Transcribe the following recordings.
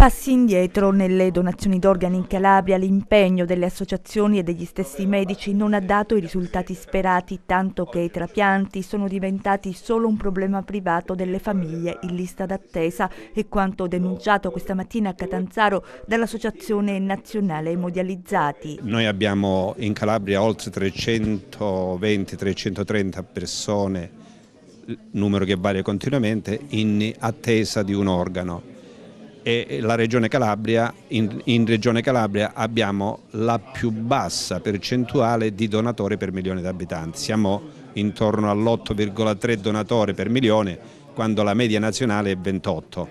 Passi indietro nelle donazioni d'organi in Calabria. L'impegno delle associazioni e degli stessi medici non ha dato i risultati sperati, tanto che i trapianti sono diventati solo un problema privato delle famiglie in lista d'attesa, e quanto denunciato questa mattina a Catanzaro dall'Associazione Nazionale Emodializzati. Noi abbiamo in Calabria oltre 320-330 persone, numero che varia continuamente, in attesa di un organo. E la Regione Calabria, in Regione Calabria abbiamo la più bassa percentuale di donatori per milione di abitanti. Siamo intorno all'8,3 donatori per milione, quando la media nazionale è 28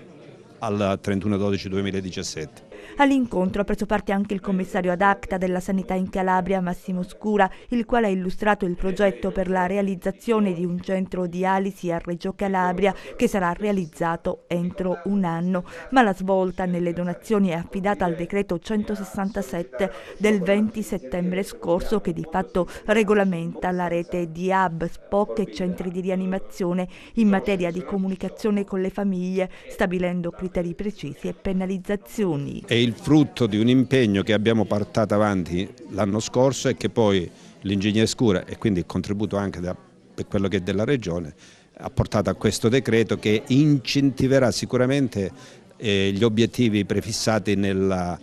al 31/12/2017. All'incontro ha preso parte anche il commissario ad acta della sanità in Calabria, Massimo Scura, il quale ha illustrato il progetto per la realizzazione di un centro dialisi a Reggio Calabria che sarà realizzato entro un anno. Ma la svolta nelle donazioni è affidata al decreto 167 del 20 settembre scorso, che di fatto regolamenta la rete di hub, SPOC e centri di rianimazione in materia di comunicazione con le famiglie, stabilendo criteri precisi e penalizzazioni. È il frutto di un impegno che abbiamo portato avanti l'anno scorso e che poi l'ingegner Scura, e quindi il contributo anche per quello che è della Regione, ha portato a questo decreto che incentiverà sicuramente gli obiettivi prefissati nel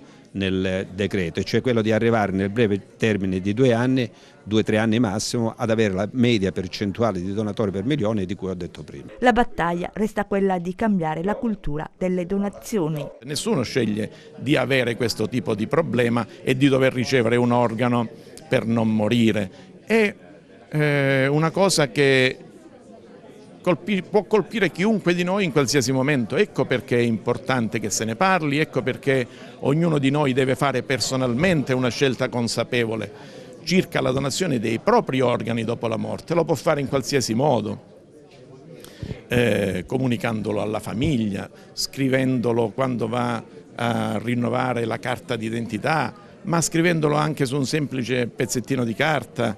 decreto, cioè quello di arrivare nel breve termine di 2 anni, 2-3 anni massimo, ad avere la media percentuale di donatori per milione di cui ho detto prima. La battaglia resta quella di cambiare la cultura delle donazioni. Nessuno sceglie di avere questo tipo di problema e di dover ricevere un organo per non morire. È una cosa che può colpire chiunque di noi in qualsiasi momento. Ecco perché è importante che se ne parli, ecco perché ognuno di noi deve fare personalmente una scelta consapevole circa la donazione dei propri organi dopo la morte. Lo può fare in qualsiasi modo, comunicandolo alla famiglia, scrivendolo quando va a rinnovare la carta d'identità, ma scrivendolo anche su un semplice pezzettino di carta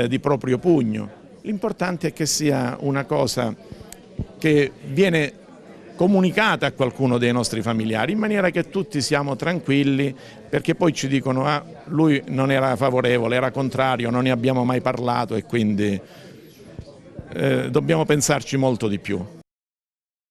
di proprio pugno. L'importante è che sia una cosa che viene comunicata a qualcuno dei nostri familiari, in maniera che tutti siamo tranquilli, perché poi ci dicono lui non era favorevole, era contrario, non ne abbiamo mai parlato e quindi dobbiamo pensarci molto di più.